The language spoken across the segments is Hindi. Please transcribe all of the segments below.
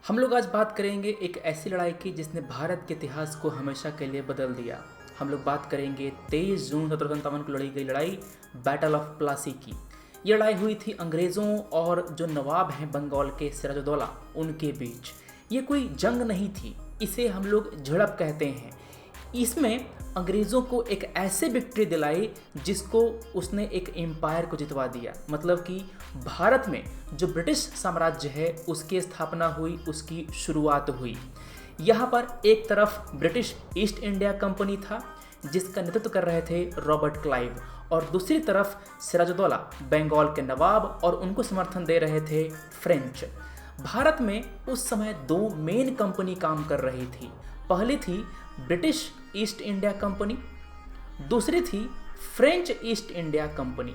हम लोग आज बात करेंगे एक ऐसी लड़ाई की जिसने भारत के इतिहास को हमेशा के लिए बदल दिया। हम लोग बात करेंगे 23 जून 1757 को लड़ी गई लड़ाई बैटल ऑफ प्लासी की। ये लड़ाई हुई थी अंग्रेज़ों और जो नवाब हैं बंगाल के सिराजुद्दौला उनके बीच। ये कोई जंग नहीं थी, इसे हम लोग झड़प कहते हैं। इसमें अंग्रेज़ों को एक ऐसे विक्ट्री दिलाई जिसको उसने एक एम्पायर को जितवा दिया। मतलब कि भारत में जो ब्रिटिश साम्राज्य है उसकी स्थापना हुई, उसकी शुरुआत हुई। यहाँ पर एक तरफ ब्रिटिश ईस्ट इंडिया कंपनी था जिसका नेतृत्व कर रहे थे रॉबर्ट क्लाइव, और दूसरी तरफ सिराजुद्दौला बंगाल के नवाब और उनको समर्थन दे रहे थे फ्रेंच। भारत में उस समय दो मेन कंपनी काम कर रही थी। पहली थी ब्रिटिश ईस्ट इंडिया कंपनी, दूसरी थी फ्रेंच ईस्ट इंडिया कंपनी।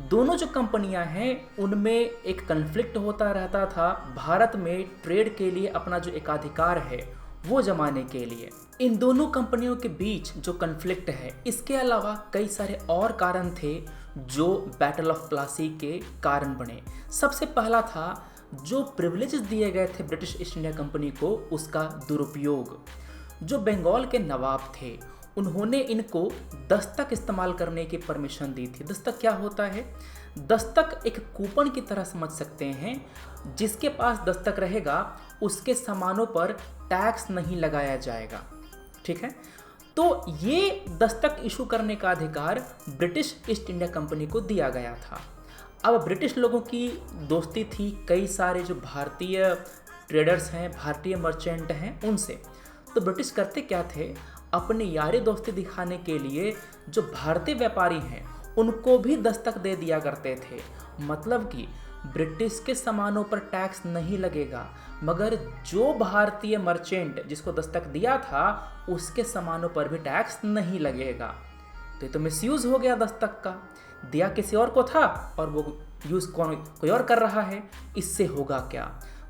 दोनों जो कंपनियां हैं उनमें एक कन्फ्लिक्ट होता रहता था भारत में ट्रेड के लिए अपना जो एकाधिकार है वो जमाने के लिए। इन दोनों कंपनियों के बीच जो कन्फ्लिक्ट है, इसके अलावा कई सारे और कारण थे जो बैटल ऑफ प्लासी के कारण बने। सबसे पहला था जो प्रिविलेजेस दिए गए थे ब्रिटिश ईस्ट इंडिया कंपनी को, उसका दुरुपयोग। जो बंगाल के नवाब थे उन्होंने इनको दस्तक इस्तेमाल करने की परमिशन दी थी। दस्तक क्या होता है? दस्तक एक कूपन की तरह समझ सकते हैं। जिसके पास दस्तक रहेगा उसके सामानों पर टैक्स नहीं लगाया जाएगा। ठीक है, तो ये दस्तक इशू करने का अधिकार ब्रिटिश ईस्ट इंडिया कंपनी को दिया गया था। अब ब्रिटिश लोगों की दोस्ती थी कई सारे जो भारतीय ट्रेडर्स हैं, भारतीय मर्चेंट हैं उनसे। तो ब्रिटिश करते क्या थे, अपनी यारी दोस्ती दिखाने के लिए जो भारतीय व्यापारी हैं उनको भी दस्तक दे दिया करते थे। मतलब कि ब्रिटिश के सामानों पर टैक्स नहीं लगेगा, मगर जो भारतीय मर्चेंट जिसको दस्तक दिया था उसके सामानों पर भी टैक्स नहीं लगेगा। तो ये तो मिसयूज़ हो गया दस्तक का, दिया किसी और को था और वो यूज़ कोई और कर रहा है। इससे होगा क्या?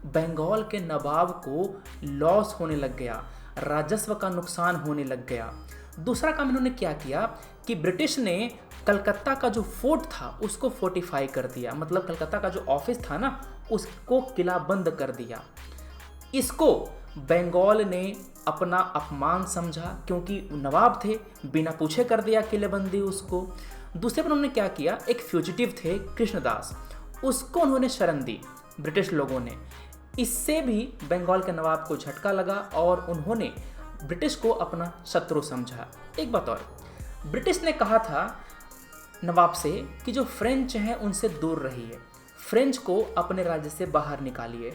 बंगाल के नवाब को लॉस होने लग गया, राजस्व का नुकसान होने लग गया। दूसरा काम इन्होंने क्या किया कि ब्रिटिश ने कलकत्ता का जो फोर्ट था उसको फोर्टिफाई कर दिया। मतलब कलकत्ता का जो ऑफिस था ना उसको किला बंद कर दिया। इसको बंगाल ने अपना अपमान समझा क्योंकि नवाब थे, बिना पूछे कर दिया किलेबंदी उसको। दूसरे पर उन्होंने क्या किया, एक फ्यूजिटिव थे कृष्णदास, उसको उन्होंने शरण दी ब्रिटिश लोगों ने। इससे भी बंगाल के नवाब को झटका लगा और उन्होंने ब्रिटिश को अपना शत्रु समझा। एक बात और, ब्रिटिश ने कहा था नवाब से कि जो फ्रेंच हैं उनसे दूर रहिए, फ्रेंच को अपने राज्य से बाहर निकालिए।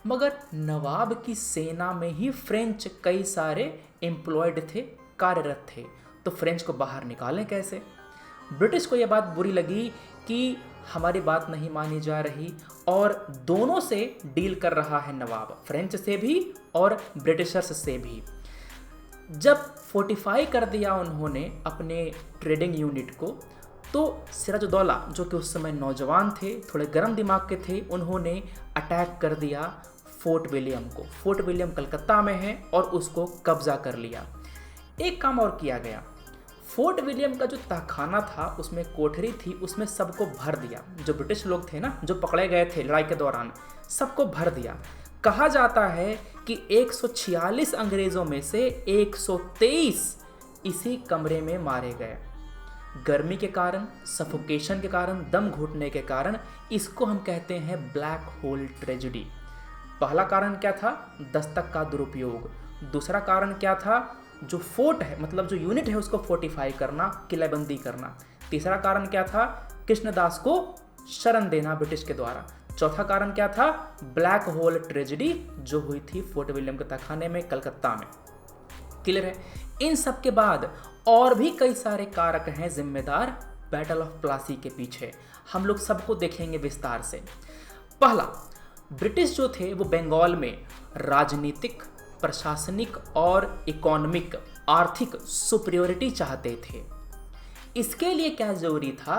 मगर नवाब की सेना में ही फ्रेंच कई सारे एम्प्लॉयड थे, कार्यरत थे, तो फ्रेंच को बाहर निकालें कैसे? ब्रिटिश को यह बात बुरी लगी कि हमारी बात नहीं मानी जा रही और दोनों से डील कर रहा है नवाब, फ्रेंच से भी और ब्रिटिशर्स से भी। जब फोर्टिफाई कर दिया उन्होंने अपने ट्रेडिंग यूनिट को, तो सिराजुद्दौला जो कि उस समय नौजवान थे, थोड़े गर्म दिमाग के थे, उन्होंने अटैक कर दिया फोर्ट विलियम को। फोर्ट विलियम कलकत्ता में है और उसको कब्जा कर लिया। एक काम और किया गया, फोर्ट विलियम का जो तहखाना था उसमें कोठरी थी, उसमें सबको भर दिया। जो ब्रिटिश लोग थे ना जो पकड़े गए थे लड़ाई के दौरान, सबको भर दिया। कहा जाता है कि 146 अंग्रेज़ों में से 123 इसी कमरे में मारे गए। गर्मी के कारण, सफोकेशन के कारण, दम घुटने के कारण इसको हम कहते हैं ब्लैक होल ट्रेजेडी। पहला कारण क्या था? दस्तक का दुरुपयोग। दूसरा कारण क्या था? जो फोर्ट है, मतलब जो यूनिट है उसको फोर्टिफाई करना, किलेबंदी करना। तीसरा कारण क्या था? कृष्णदास को शरण देना ब्रिटिश के द्वारा। चौथा कारण क्या था? ब्लैक होल ट्रेजेडी जो हुई थी फोर्ट विलियम के तहखाने में कलकत्ता में। क्लियर है? इन सब के बाद और भी कई सारे कारक हैं जिम्मेदार बैटल ऑफ प्लासी के पीछे। हम लोग सबको देखेंगे विस्तार से। पहला, ब्रिटिश जो थे वो बंगाल में राजनीतिक, प्रशासनिक और इकोनॉमिक, आर्थिक सुपीरियोरिटी चाहते थे। इसके लिए क्या जरूरी था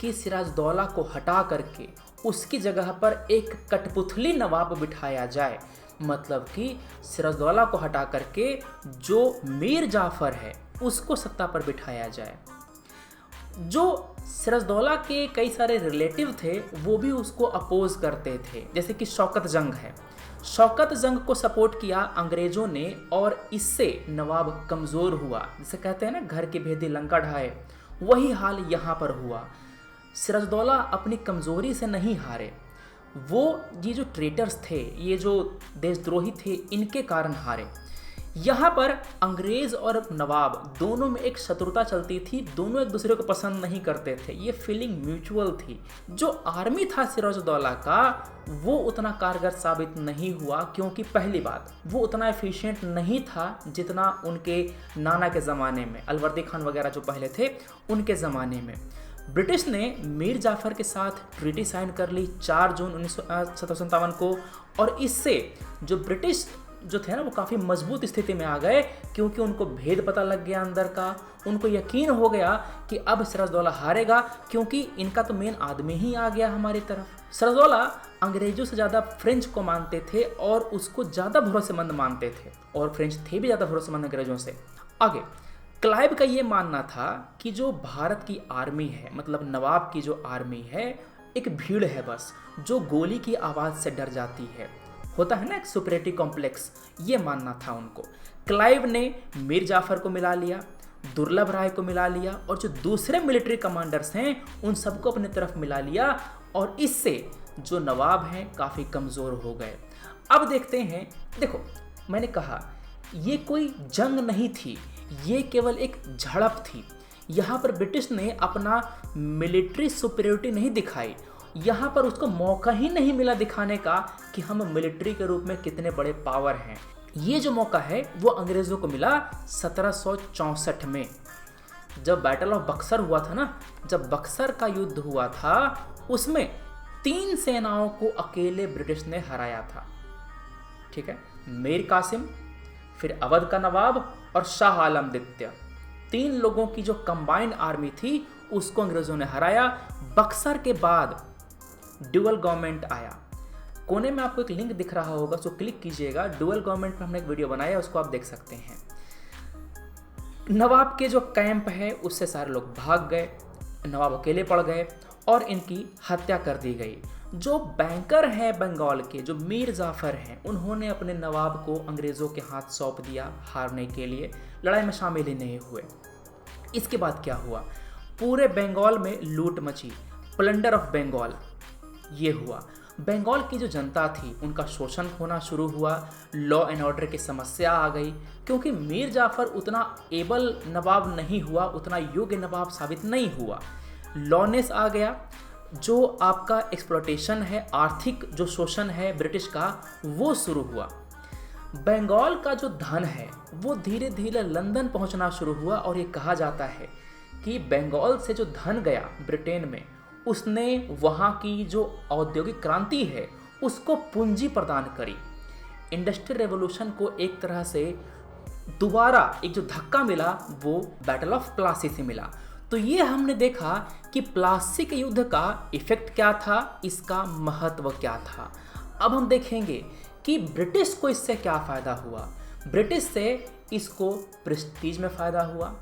कि सिराजुद्दौला को हटा करके उसकी जगह पर एक कठपुतली नवाब बिठाया जाए। मतलब कि सिराजुद्दौला को हटा करके जो मीर जाफर है उसको सत्ता पर बिठाया जाए। जो सिराजुद्दौला के कई सारे रिलेटिव थे वो भी उसको अपोज करते थे, जैसे कि शौकत जंग है। शौकत जंग को सपोर्ट किया अंग्रेजों ने और इससे नवाब कमज़ोर हुआ। जिसे कहते हैं ना घर के भेदी लंका ढाए, वही हाल यहाँ पर हुआ। सिराजुद्दौला अपनी कमज़ोरी से नहीं हारे, वो ये जो ट्रेटर्स थे, ये जो देशद्रोही थे, इनके कारण हारे। यहाँ पर अंग्रेज़ और नवाब दोनों में एक शत्रुता चलती थी, दोनों एक दूसरे को पसंद नहीं करते थे, ये फीलिंग म्यूचुअल थी। जो आर्मी था सिराजुद्दौला का वो उतना कारगर साबित नहीं हुआ, क्योंकि पहली बात वो उतना एफिशिएंट नहीं था जितना उनके नाना के ज़माने में, अलवर्दी खान वगैरह जो पहले थे उनके ज़माने में। ब्रिटिश ने मीर जाफ़र के साथ ट्रीटी साइन कर ली 4 जून 1757 को, और इससे जो ब्रिटिश जो थे ना वो काफ़ी मजबूत स्थिति में आ गए, क्योंकि उनको भेद पता लग गया अंदर का। उनको यकीन हो गया कि अब सिराजुद्दौला हारेगा, क्योंकि इनका तो मेन आदमी ही आ गया हमारी तरफ। सिराजुद्दौला अंग्रेजों से ज़्यादा फ्रेंच को मानते थे और उसको ज़्यादा भरोसेमंद मानते थे, और फ्रेंच थे भी ज़्यादा भरोसेमंद अंग्रेजों से। आगे क्लाइव का ये मानना था कि जो भारत की आर्मी है, मतलब नवाब की जो आर्मी है, एक भीड़ है बस, जो गोली की आवाज़ से डर जाती है। होता है ना एक सुपरियरिटी कॉम्प्लेक्स, ये मानना था उनको। क्लाइव ने मीर जाफ़र को मिला लिया, दुर्लभ राय को मिला लिया, और जो दूसरे मिलिट्री कमांडर्स हैं उन सबको अपनी तरफ मिला लिया, और इससे जो नवाब हैं काफ़ी कमज़ोर हो गए। अब देखते हैं, देखो मैंने कहा ये कोई जंग नहीं थी, ये केवल एक झड़प थी। यहाँ पर ब्रिटिश ने अपना मिलिट्री सुपरियरिटी नहीं दिखाई, यहाँ पर उसको मौका ही नहीं मिला दिखाने का कि हम मिलिट्री के रूप में कितने बड़े पावर हैं। ये जो मौका है वो अंग्रेज़ों को मिला 1764 में, जब बैटल ऑफ बक्सर हुआ था ना, जब बक्सर का युद्ध हुआ था उसमें 3 सेनाओं को अकेले ब्रिटिश ने हराया था। ठीक है, मीर कासिम, फिर अवध का नवाब और शाह आलम द्वितीय, 3 लोगों की जो कंबाइंड आर्मी थी उसको अंग्रेज़ों ने हराया। बक्सर के बाद ड्यूअल गवर्नमेंट आया। कोने में आपको एक लिंक दिख रहा होगा, उसको क्लिक कीजिएगा। ड्यूअल गवर्नमेंट पर हमने एक वीडियो बनाया है, उसको आप देख सकते हैं। नवाब के जो कैंप है उससे सारे लोग भाग गए, नवाब अकेले पड़ गए और इनकी हत्या कर दी गई। जो बैंकर हैं बंगाल के, जो मीर जाफ़र हैं, उन्होंने अपने नवाब को अंग्रेज़ों के हाथ सौंप दिया हारने के लिए, लड़ाई में शामिल ही नहीं हुए। इसके बाद क्या हुआ, पूरे बंगाल में लूट मची, प्लंडर ऑफ बंगाल ये हुआ। बंगाल की जो जनता थी उनका शोषण होना शुरू हुआ, लॉ एंड ऑर्डर की समस्या आ गई, क्योंकि मीर जाफ़र उतना एबल नवाब नहीं हुआ, उतना योग्य नवाब साबित नहीं हुआ। लॉनेस आ गया, जो आपका एक्सप्लॉयटेशन है, आर्थिक जो शोषण है ब्रिटिश का, वो शुरू हुआ। बंगाल का जो धन है वो धीरे धीरे लंदन पहुंचना शुरू हुआ, और ये कहा जाता है कि बंगाल से जो धन गया ब्रिटेन में, उसने वहाँ की जो औद्योगिक क्रांति है उसको पूंजी प्रदान करी। इंडस्ट्रियल रेवोल्यूशन को एक तरह से दोबारा एक जो धक्का मिला वो बैटल ऑफ प्लासी से मिला। तो ये हमने देखा कि प्लासी के युद्ध का इफेक्ट क्या था, इसका महत्व क्या था। अब हम देखेंगे कि ब्रिटिश को इससे क्या फ़ायदा हुआ। ब्रिटिश से इसको प्रेस्टीज में फ़ायदा हुआ,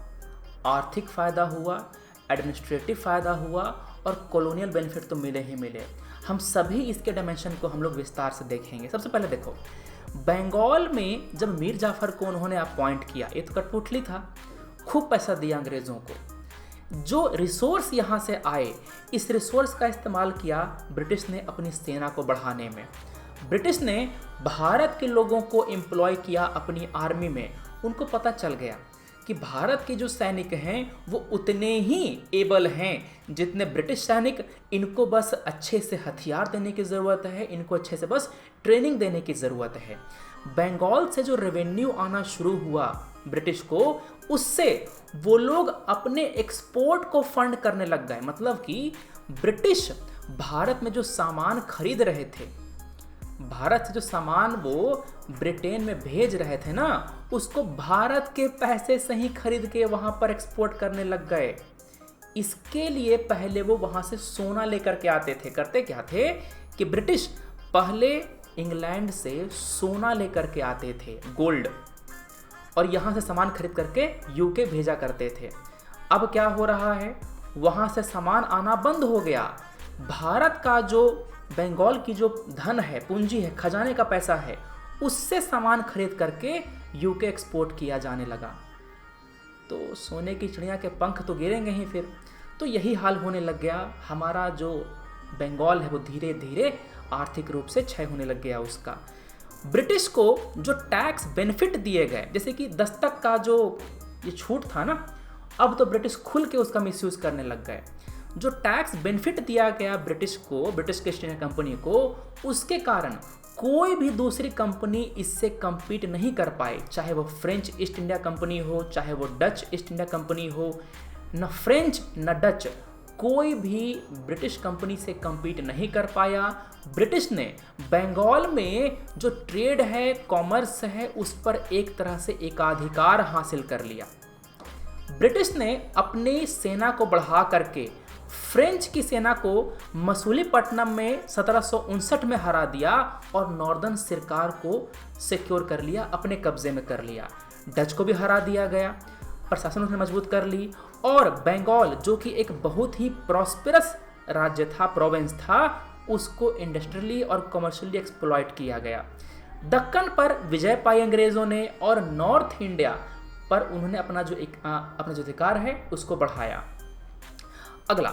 आर्थिक फ़ायदा हुआ, एडमिनिस्ट्रेटिव फ़ायदा हुआ, और कॉलोनियल बेनिफिट तो मिले ही मिले। हम सभी इसके डायमेंशन को हम लोग विस्तार से देखेंगे। सबसे पहले देखो, बंगाल में जब मीर जाफ़र को उन्होंने अपॉइंट किया, ये तो कठपुतली था, खूब पैसा दिया अंग्रेज़ों को। जो रिसोर्स यहाँ से आए, इस रिसोर्स का इस्तेमाल किया ब्रिटिश ने अपनी सेना को बढ़ाने में। ब्रिटिश ने भारत के लोगों को एम्प्लॉय किया अपनी आर्मी में। उनको पता चल गया कि भारत के जो सैनिक हैं वो उतने ही एबल हैं जितने ब्रिटिश सैनिक। इनको बस अच्छे से हथियार देने की ज़रूरत है, इनको अच्छे से बस ट्रेनिंग देने की ज़रूरत है। बंगाल से जो रेवेन्यू आना शुरू हुआ ब्रिटिश को, उससे वो लोग अपने एक्सपोर्ट को फंड करने लग गए। मतलब कि ब्रिटिश भारत में जो सामान खरीद रहे थे, भारत से जो सामान वो ब्रिटेन में भेज रहे थे ना, उसको भारत के पैसे से ही खरीद के वहाँ पर एक्सपोर्ट करने लग गए। इसके लिए पहले वो वहाँ से सोना लेकर के आते थे। करते क्या थे कि ब्रिटिश पहले इंग्लैंड से सोना लेकर के आते थे, गोल्ड, और यहाँ से सामान खरीद करके यूके भेजा करते थे। अब क्या हो रहा है, वहाँ से सामान आना बंद हो गया। भारत का जो बंगाल की जो धन है, पूंजी है, खजाने का पैसा है, उससे सामान खरीद करके यूके एक्सपोर्ट किया जाने लगा। तो सोने की चिड़िया के पंख तो गिरेंगे ही फिर। तो यही हाल होने लग गया। हमारा जो बंगाल है वो धीरे धीरे आर्थिक रूप से क्षय होने लग गया उसका। ब्रिटिश को जो टैक्स बेनिफिट दिए गए, जैसे कि दस्तक का जो ये छूट था ना, अब तो ब्रिटिश खुल के उसका मिसयूज करने लग गए। जो टैक्स बेनिफिट दिया गया ब्रिटिश को, ब्रिटिश ईस्ट इंडिया कंपनी को, उसके कारण कोई भी दूसरी कंपनी इससे compete नहीं कर पाए। चाहे वो फ्रेंच ईस्ट इंडिया कंपनी हो, चाहे वो डच ईस्ट इंडिया कंपनी हो, न फ्रेंच न डच कोई भी ब्रिटिश कंपनी से compete नहीं कर पाया। ब्रिटिश ने बंगाल में जो ट्रेड है, कॉमर्स है, उस पर एक तरह से एकाधिकार हासिल कर लिया। ब्रिटिश ने अपनी सेना को बढ़ा करके फ्रेंच की सेना को मसूलीपट्टनम में 1759 में हरा दिया और नॉर्दर्न सरकार को सिक्योर कर लिया, अपने कब्जे में कर लिया। डच को भी हरा दिया गया, प्रशासन उसने मजबूत कर ली, और बंगाल जो कि एक बहुत ही प्रॉस्पेरस राज्य था, प्रोविंस था, उसको इंडस्ट्रियली और कमर्शियली एक्सप्लॉइट किया गया। दक्कन पर विजय पाई अंग्रेजों ने और नॉर्थ इंडिया पर उन्होंने अपना जो अधिकार है उसको बढ़ाया। अगला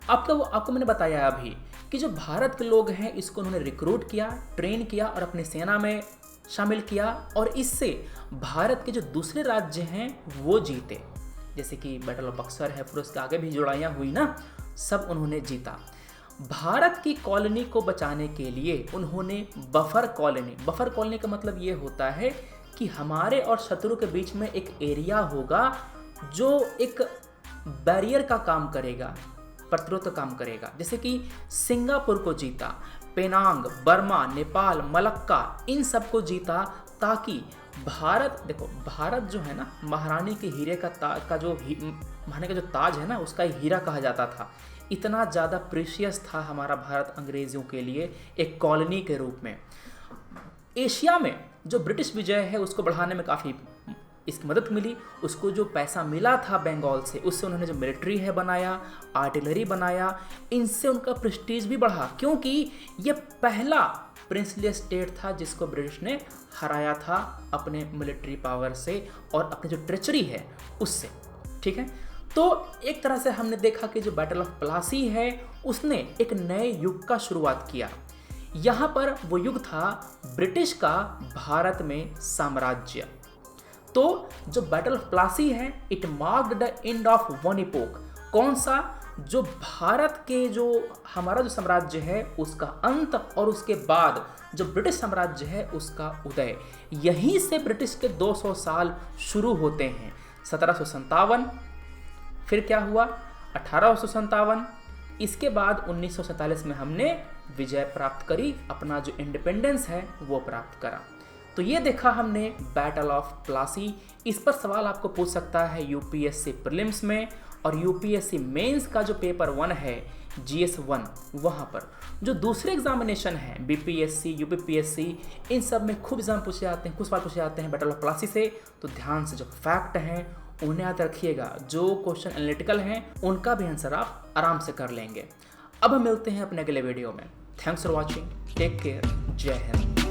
आपको मैंने बताया अभी कि जो भारत के लोग हैं इसको उन्होंने रिक्रूट किया, ट्रेन किया और अपनी सेना में शामिल किया, और इससे भारत के जो दूसरे राज्य हैं वो जीते। जैसे कि बैटल ऑफ बक्सर है, फिर उसके आगे भी जो लड़ाइयाँ हुई ना, सब उन्होंने जीता। भारत की कॉलोनी को बचाने के लिए उन्होंने बफर कॉलोनी का मतलब ये होता है कि हमारे और शत्रु के बीच में एक एरिया होगा जो एक बैरियर का काम करेगा, प्रतिरोध का काम करेगा। जैसे कि सिंगापुर को जीता, पेनांग, बर्मा, नेपाल, मलक्का, इन सब को जीता, ताकि भारत जो है ना, महारानी के हीरे का जो ताज है ना, उसका हीरा कहा जाता था। इतना ज़्यादा प्रीशियस था हमारा भारत अंग्रेज़ों के लिए एक कॉलोनी के रूप में। एशिया में जो ब्रिटिश विजय है उसको बढ़ाने में काफ़ी इसकी मदद मिली। उसको जो पैसा मिला था बंगाल से, उससे उन्होंने जो मिलिट्री है बनाया, आर्टिलरी बनाया, इनसे उनका प्रेस्टीज भी बढ़ा, क्योंकि ये पहला प्रिंसली स्टेट था जिसको ब्रिटिश ने हराया था अपने मिलिट्री पावर से और अपनी जो ट्रेचरी है उससे। ठीक है, तो एक तरह से हमने देखा कि जो बैटल ऑफ प्लासी है उसने एक नए युग का शुरुआत किया। यहाँ पर वो युग था ब्रिटिश का भारत में साम्राज्य। तो जो बैटल ऑफ प्लासी है, it marked the end of one epoch. कौन सा? जो भारत के जो हमारा जो साम्राज्य है उसका अंत, और उसके बाद जो ब्रिटिश साम्राज्य है उसका उदय। यहीं से ब्रिटिश के 200 साल शुरू होते हैं। 1757, फिर क्या हुआ 1857, इसके बाद 1947 में हमने विजय प्राप्त करी, अपना जो इंडिपेंडेंस है वो प्राप्त करा। तो ये देखा हमने बैटल ऑफ प्लासी। इस पर सवाल आपको पूछ सकता है यूपीएससी प्रीलिम्स में, और यूपीएससी मेंस का जो पेपर 1 है GS1, वहाँ पर जो दूसरे एग्जामिनेशन हैं बीपीएससी, यूपीपीएससी, इन सब में खूब एग्जाम पूछे जाते हैं, कुछ सवाल पूछे जाते हैं बैटल ऑफ प्लासी से। तो ध्यान से जो फैक्ट हैं उन्हें याद रखिएगा, जो क्वेश्चन एनालिटिकल हैं उनका भी आंसर आप आराम से कर लेंगे। अब हम मिलते हैं अपने अगले वीडियो में। Thanks for watching, take care, Jai Hind.